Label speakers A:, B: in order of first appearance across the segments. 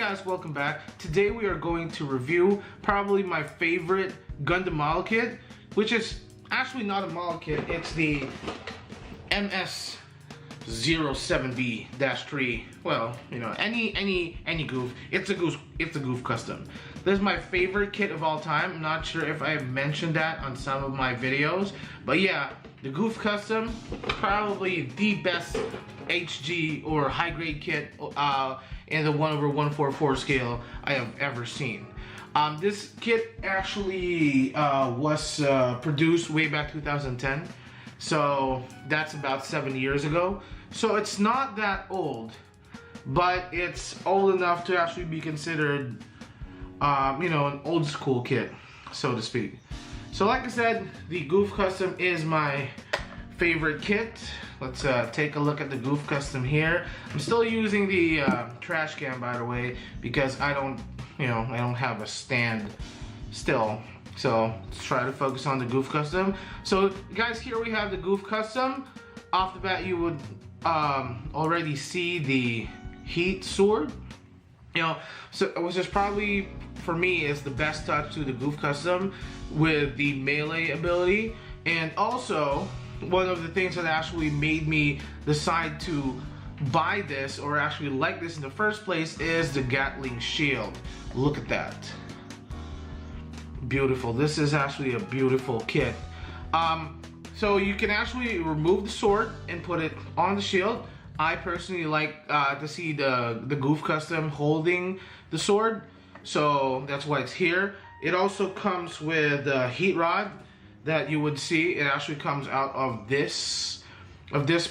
A: guys, welcome back. Today we are going to review probably my favorite Gundam model kit, which is actually not a model kit, it's the MS-07B-3. Well, you know, any Gouf. It's a Gouf Custom. This is my favorite kit of all time. I'm not sure if I mentioned that on some of my videos, but yeah, the Gouf Custom, probably the best HG or high grade kit in the 1/144 scale I have ever seen. This kit actually was produced way back 2010, so that's about 7 years ago. So it's not that old, but it's old enough to actually be considered, you know, an old school kit, so to speak. So like I said, the Gouf Custom is my favorite kit. Let's take a look at the Gouf Custom here. I'm still using the trash can, by the way, because I don't have a stand still. So let's try to focus on the Gouf Custom. So guys, here we have the Gouf Custom. Off the bat, you would already see the heat sword. You know, so which is probably, for me, is the best touch to the Gouf Custom with the melee ability. And also, one of the things that actually made me decide to buy this, or actually like this in the first place, is the Gatling shield. Look at that. Beautiful. This is actually a beautiful kit. So you can actually remove the sword and put it on the shield. I personally like to see the Gouf Custom holding the sword, so that's why it's here. It also comes with a heat rod that you would see. It actually comes out of this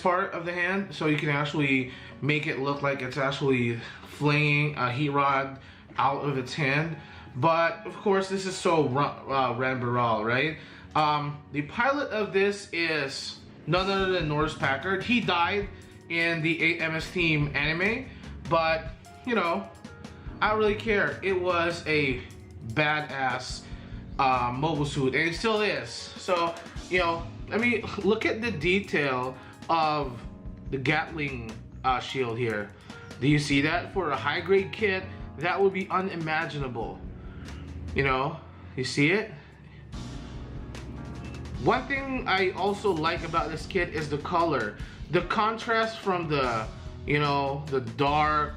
A: part of the hand, so you can actually make it look like it's actually flinging a heat rod out of its hand. But of course, this is so Ranbaral, right? The pilot of this is none other than Norris Packard. He died in the 8MS Team anime, but you know, I don't really care. It was a badass mobile suit, and it still is. So, you know, I mean, look at the detail of the Gatling shield here. Do you see that? For a high grade kit, that would be unimaginable. You know, you see it? One thing I also like about this kit is the color. The contrast from the, you know, the dark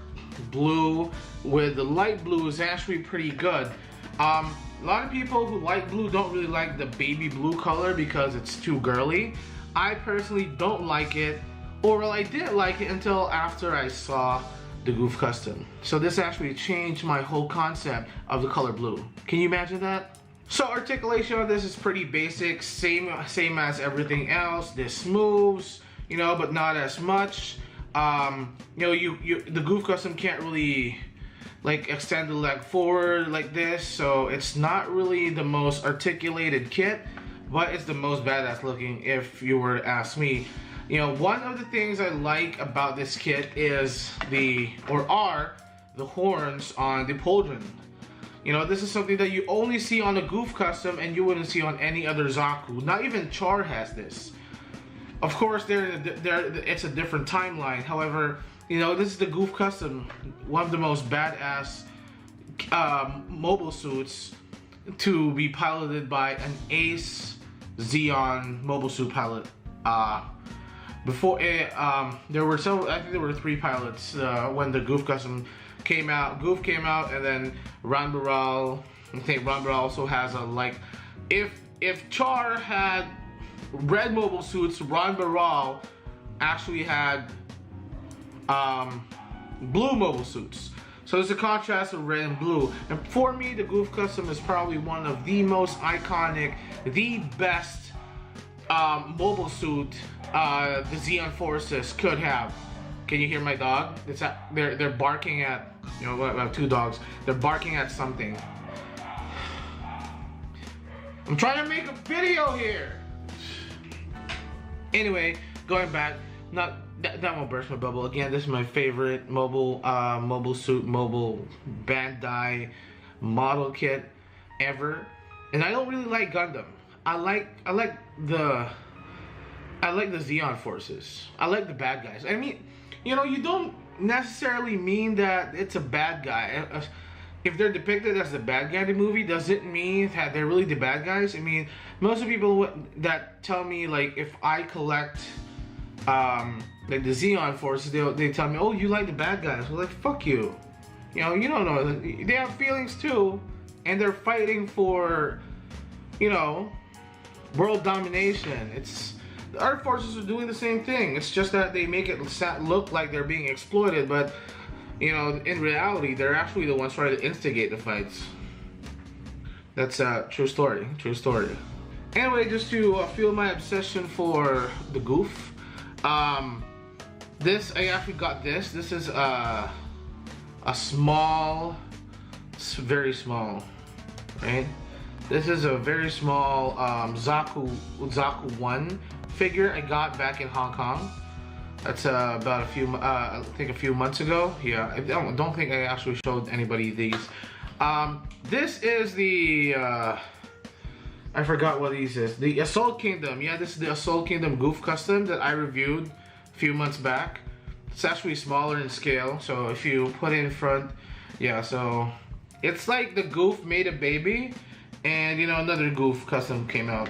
A: blue with the light blue is actually pretty good. A lot of people who like blue don't really like the baby blue color because it's too girly. I personally don't like it, or well, I didn't like it until after I saw the Gouf Custom. So this actually changed my whole concept of the color blue. Can you imagine that? So articulation of this is pretty basic, same as everything else. This moves, you know, but not as much. You know, the Gouf Custom can't really like extend the leg forward like this, so it's not really the most articulated kit, but it's the most badass looking if you were to ask me. You know, one of the things I like about this kit is are the horns on the pauldron. You know, this is something that you only see on the Gouf Custom and you wouldn't see on any other Zaku. Not even Char has this. Of course, it's a different timeline. However, you know, this is the Gouf Custom, one of the most badass mobile suits to be piloted by an Ace Zeon mobile suit pilot. Before there were several, I think there were 3 pilots when the Gouf Custom came out. Gouf came out, and then Ranbaral. I think Ranbaral also has a, like, if Char had red mobile suits, Ranbaral actually had blue mobile suits. So there's a contrast of red and blue. And for me, the Gouf Custom is probably one of the most iconic, the best mobile suit the Zeon Forces could have. Can you hear my dog? They're barking at, you know, I have 2 dogs. They're barking at something. I'm trying to make a video here. Anyway, going back, that won't burst my bubble. Again, this is my favorite mobile suit, mobile Bandai model kit ever. And I don't really like Gundam. I like the Zeon Forces. I like the bad guys. I mean, you know, you don't necessarily mean that it's a bad guy. If they're depicted as the bad guy in the movie, does it mean that they're really the bad guys? I mean, most of the people that tell me, like, if I collect like the Zeon forces, they tell me, oh, you like the bad guys. Well, like, fuck you. You know, you don't know. They have feelings too, and they're fighting for, you know, world domination. The Earth forces are doing the same thing. It's just that they make it look like they're being exploited, but, you know, in reality, they're actually the ones trying to instigate the fights. That's a true story. True story. Anyway, just to fuel my obsession for the Gouf, I actually got this. This is a small, very small, right? This is a very small Zaku 1 figure I got back in Hong Kong. That's about I think a few months ago. Yeah, I don't think I actually showed anybody these. This is the I forgot what these is. The Assault Kingdom. Yeah, this is the Assault Kingdom Gouf Custom that I reviewed a few months back. It's actually smaller in scale, so if you put it in front, yeah, so it's like the Gouf made a baby, and you know, another Gouf Custom came out.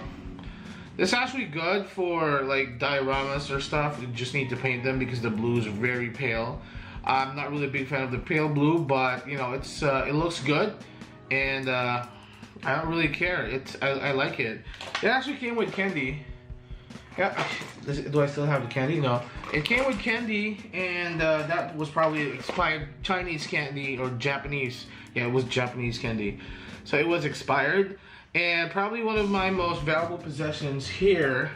A: It's actually good for like dioramas or stuff. You just need to paint them because the blue is very pale. I'm not really a big fan of the pale blue, but you know, it looks good, and I don't really care. I like it. It actually came with candy. Yeah, do I still have the candy? No. It came with candy, and that was probably expired Chinese candy or Japanese. Yeah, it was Japanese candy. So it was expired, and probably one of my most valuable possessions here.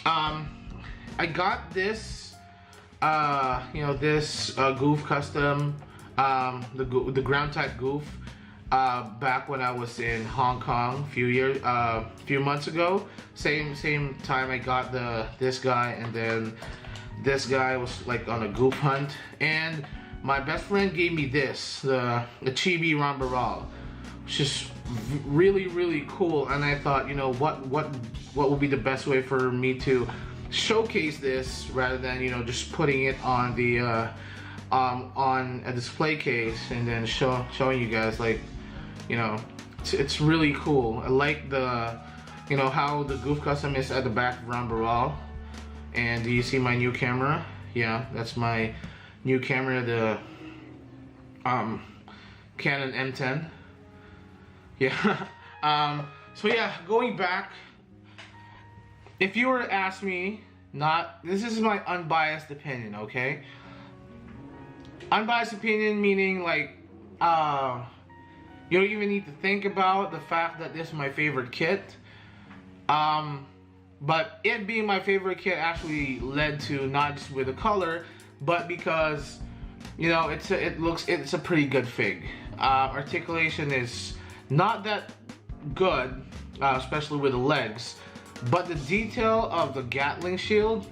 A: I got this, you know, this Gouf Custom, the ground type Gouf, back when I was in Hong Kong a few months ago. Same time I got this guy, and then this guy was like on a Gouf hunt, and my best friend gave me this, the Chibi Rambaral, which is really cool. And I thought, you know, what would be the best way for me to showcase this rather than, you know, just putting it on the on a display case and then showing you guys, like, you know, it's really cool. I like the, you know, how the Gouf Custom is at the back of Rambaral. And do you see my new camera? Yeah, that's my new camera, the Canon M10. Yeah. So yeah, going back, if you were to ask me, this is my unbiased opinion, okay? Unbiased opinion meaning, like, you don't even need to think about the fact that this is my favorite kit. But it being my favorite kit actually led to not just with the color, but because, you know, it's a pretty good fig. Articulation is not that good, especially with the legs, but the detail of the Gatling shield,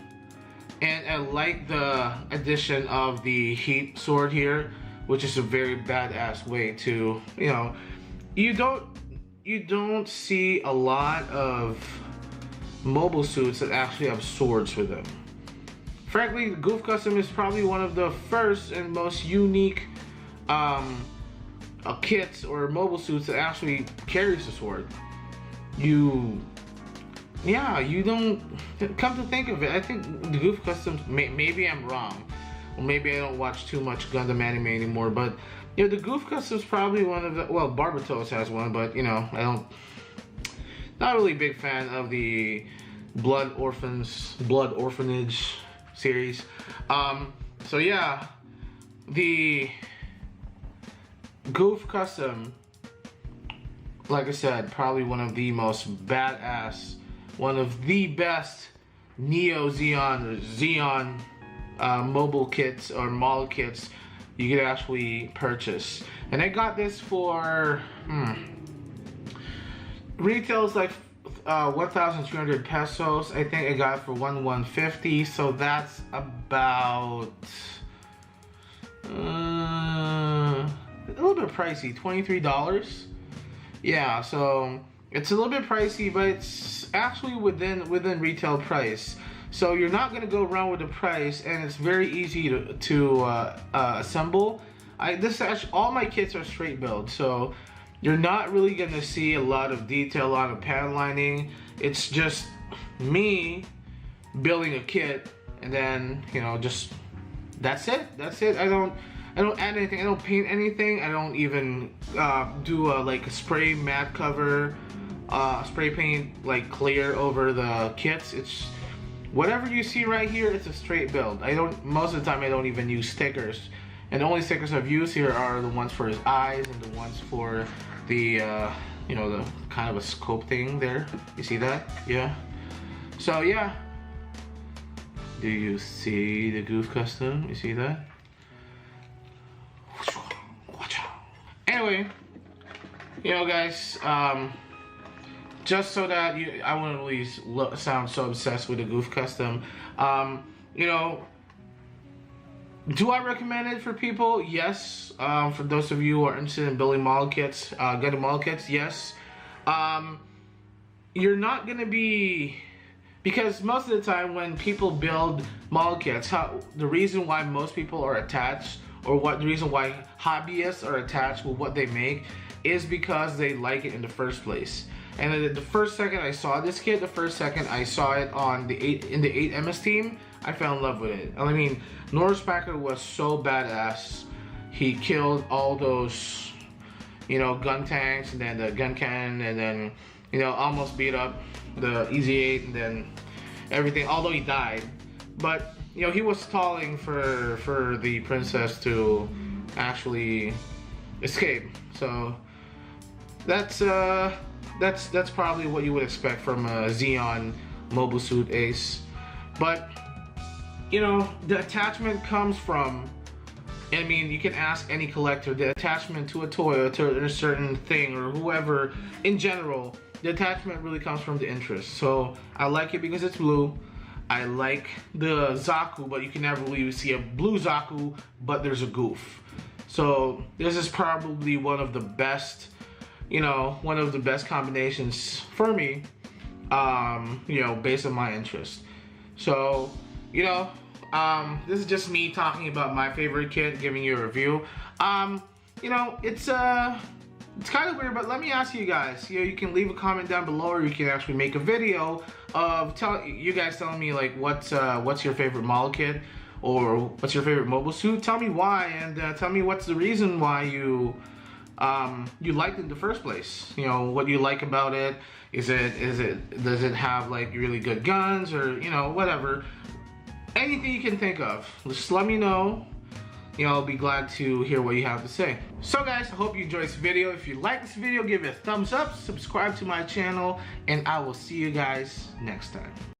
A: and I like the addition of the heat sword here, which is a very badass way to, you know, you don't see a lot of mobile suits that actually have swords with them. Frankly, the Gouf Custom is probably one of the first and most unique kits or mobile suits that actually carries a sword. You don't, come to think of it, I think the Gouf Custom, maybe I'm wrong, or maybe I don't watch too much Gundam anime anymore, but you know, the Gouf Custom is probably one of the, well, Barbatos has one, but you know, not really a big fan of the Blood Orphanage series. So yeah, the Gouf Custom, like I said, probably one of the most badass, one of the best Neo Zeon or Zeon mobile kits or model kits you could actually purchase. And I got this for retails like 1,300 pesos. I think I got it for 1,150, so that's about a little bit pricey, $23. Yeah, so it's a little bit pricey, but it's actually within retail price. So you're not gonna go around with the price, and it's very easy to assemble. All my kits are straight build, so you're not really gonna see a lot of detail, a lot of pad lining. It's just me building a kit, and then just that's it. I don't add anything. I don't paint anything. I don't even do like a spray matte cover, spray paint like clear over the kits. It's whatever you see right here. It's a straight build. Most of the time I don't even use stickers, and the only stickers I've used here are the ones for his eyes and the ones for the the kind of a scope thing there. You see that? Yeah. So yeah. Do you see the Gouf Custom? You see that? Anyway, guys, just so that I wouldn't really sound so obsessed with the Gouf Custom, do I recommend it for people? Yes. For those of you who are interested in building model kits, getting model kits, yes. You're not gonna be, because most of the time when people build model kits, the reason why most people are attached, or the reason why hobbyists are attached with what they make, is because they like it in the first place. And the first second I saw this kit, the first second I saw it on in the 8 MS team, I fell in love with it. I mean, Norris Packer was so badass. He killed all those, gun tanks, and then the gun cannon, and then, almost beat up the Easy 8, and then everything, although he died. But, he was stalling for the princess to actually escape. So, that's probably what you would expect from a Xeon Mobile Suit Ace. But, the attachment comes from, I mean, you can ask any collector, the attachment to a toy or to a certain thing, or whoever in general, the attachment really comes from the interest. So I like it because it's blue. I like the Zaku, but you can never really see a blue Zaku, but there's a Gouf. So this is probably one of the best, combinations for me, based on my interest. So, this is just me talking about my favorite kit, giving you a review. It's kind of weird, but let me ask you guys. You can leave a comment down below, or you can actually make a video of you guys telling me like what's your favorite model kit, or what's your favorite mobile suit. Tell me why, and tell me what's the reason why you liked it in the first place. What you like about it. Does it have like really good guns, or whatever. Anything you can think of, just let me know. I'll be glad to hear what you have to say. So guys, I hope you enjoyed this video. If you like this video, give it a thumbs up, subscribe to my channel, and I will see you guys next time.